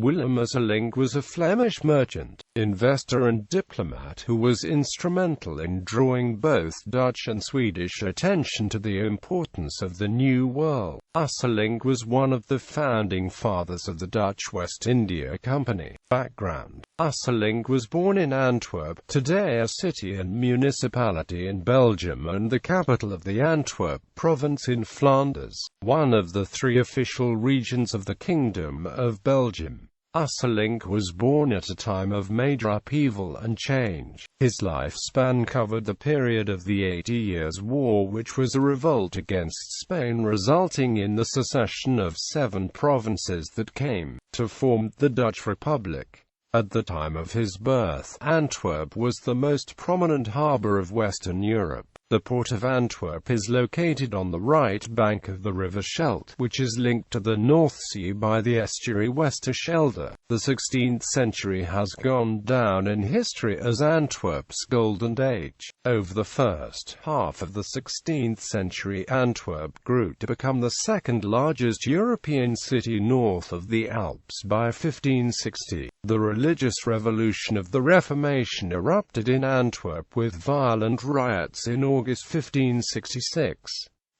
Willem Usselincx was a Flemish merchant, investor and diplomat who was instrumental in drawing both Dutch and Swedish attention to the importance of the New World. Usselincx was one of the founding fathers of the Dutch West India Company. Background: Usselincx was born in Antwerp, today a city and municipality in Belgium and the capital of the Antwerp province in Flanders, one of the three official regions of the Kingdom of Belgium. Usselincx was born at a time of major upheaval and change. His lifespan covered the period of the 80 Years' War, which was a revolt against Spain resulting in the secession of 7 provinces that came to form the Dutch Republic. At the time of his birth, Antwerp was the most prominent harbour of Western Europe. The port of Antwerp is located on the right bank of the River Scheldt, which is linked to the North Sea by the estuary Westerschelde. The 16th century has gone down in history as Antwerp's golden age. Over the first half of the 16th century, Antwerp grew to become the second largest European city north of the Alps by 1560. The religious revolution of the Reformation erupted in Antwerp with violent riots in August 1566.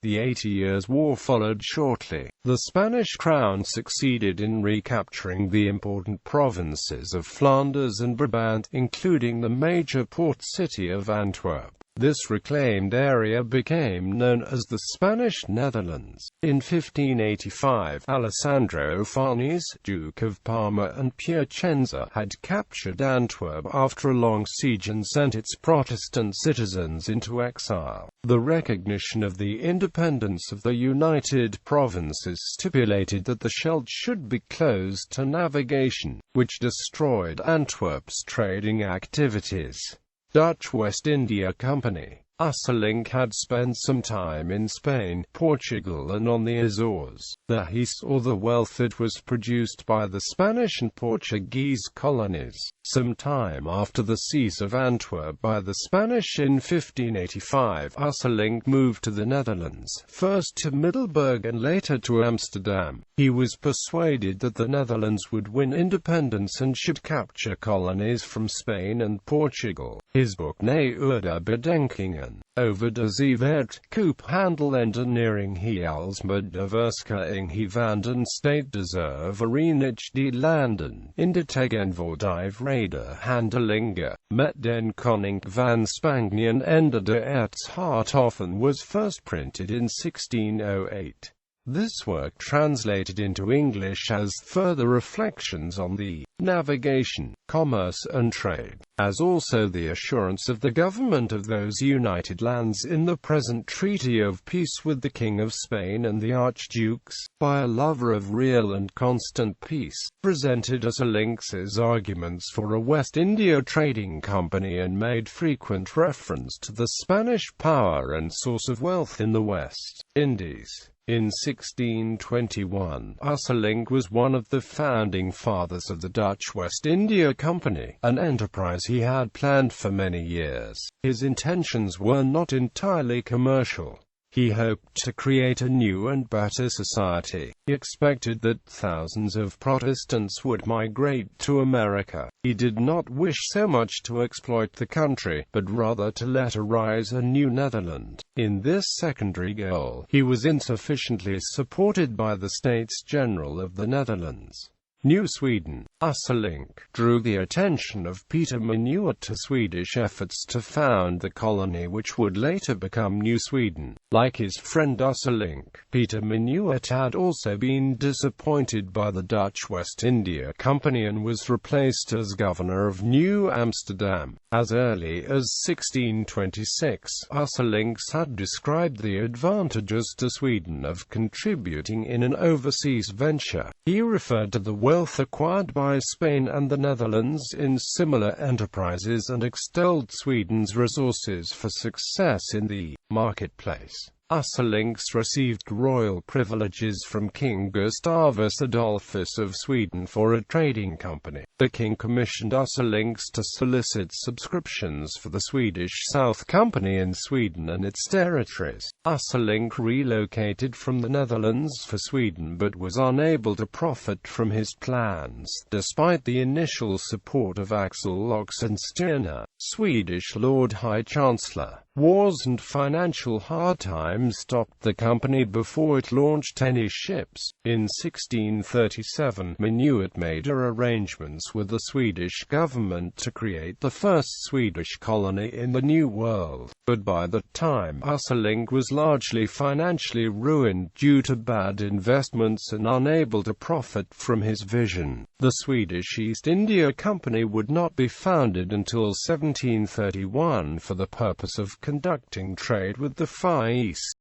The 80 Years' War followed shortly. The Spanish crown succeeded in recapturing the important provinces of Flanders and Brabant, including the major port city of Antwerp. This reclaimed area became known as the Spanish Netherlands. In 1585, Alessandro Farnese, Duke of Parma and Piacenza, had captured Antwerp after a long siege and sent its Protestant citizens into exile. The recognition of the independence of the United Provinces stipulated that the Scheldt should be closed to navigation, which destroyed Antwerp's trading activities. Dutch West India Company. Usselincx had spent some time in Spain, Portugal and on the Azores. The his or the wealth that was produced by the Spanish and Portuguese colonies. Some time after the seize of Antwerp by the Spanish in 1585, Usselincx moved to the Netherlands, first to Middelburg and later to Amsterdam. He was persuaded that the Netherlands would win independence and should capture colonies from Spain and Portugal. His book Ne Oude Bedenkingen over de Zeewertkoophandel engineering he als met de verskering van den state deserve verenigd die landen, in de tegenwoordige vrede handelingen, met den koning van Spanje en de Erzhartofen was first printed in 1608. This work translated into English as Further Reflections on the Navigation, Commerce and Trade, as also the assurance of the government of those united lands in the present treaty of peace with the King of Spain and the Archdukes, by a lover of real and constant peace, presented Usselincx's arguments for a West India trading company and made frequent reference to the Spanish power and source of wealth in the West Indies. In 1621, Usselincx was one of the founding fathers of the Dutch West India Company, an enterprise he had planned for many years. His intentions were not entirely commercial. He hoped to create a new and better society. He expected that thousands of Protestants would migrate to America. He did not wish so much to exploit the country, but rather to let arise a new Netherland. In this secondary goal, he was insufficiently supported by the States General of the Netherlands. New Sweden. Usselincx drew the attention of Peter Minuit to Swedish efforts to found the colony which would later become New Sweden. Like his friend Usselincx, Peter Minuit had also been disappointed by the Dutch West India Company and was replaced as governor of New Amsterdam. As early as 1626, Usselincx had described the advantages to Sweden of contributing in an overseas venture. He referred to the wealth acquired by Spain and the Netherlands in similar enterprises and extolled Sweden's resources for success in the marketplace. Usselincx received royal privileges from King Gustavus Adolphus of Sweden for a trading company. The king commissioned Usselincx to solicit subscriptions for the Swedish South Company in Sweden and its territories. Usselincx relocated from the Netherlands for Sweden but was unable to profit from his plans, despite the initial support of Axel Oxenstierna, Swedish Lord High Chancellor. Wars and financial hard times stopped the company before it launched any ships. In 1637, Minuit made arrangements with the Swedish government to create the first Swedish colony in the New World. But by that time, Usselincx was largely financially ruined due to bad investments and unable to profit from his vision. The Swedish East India Company would not be founded until 1731 for the purpose of conducting trade with the Far East.